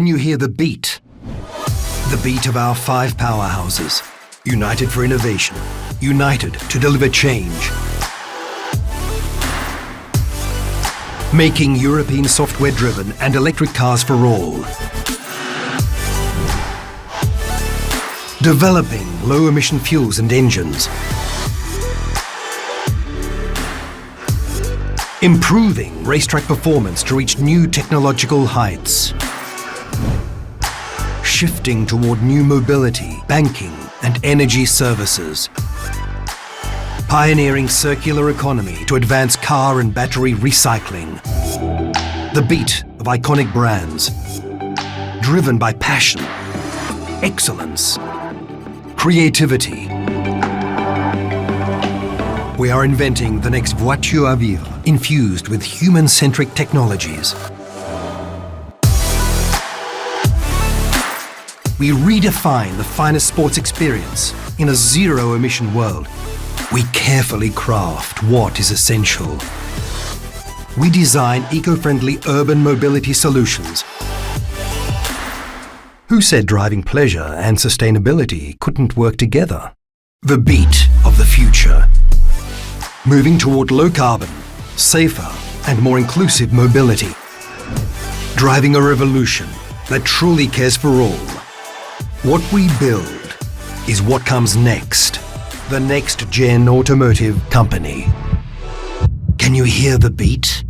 Can you hear the beat? The beat of our 5 powerhouses, united for innovation, united to deliver change. Making European software-driven and electric cars for all. Developing low-emission fuels and engines. Improving racetrack performance to reach new technological heights. Shifting toward new mobility, banking and energy services. Pioneering circular economy to advance car and battery recycling. The beat of iconic brands. Driven by passion, excellence, creativity. We are inventing the next voiture à vivre, infused with human-centric technologies. We redefine the finest sports experience in a zero-emission world. We carefully craft what is essential. We design eco-friendly urban mobility solutions. Who said driving pleasure and sustainability couldn't work together? The beat of the future. Moving toward low-carbon, safer and more inclusive mobility. Driving a revolution that truly cares for all. What we build is what comes next. The next-gen automotive company. Can you hear the beat?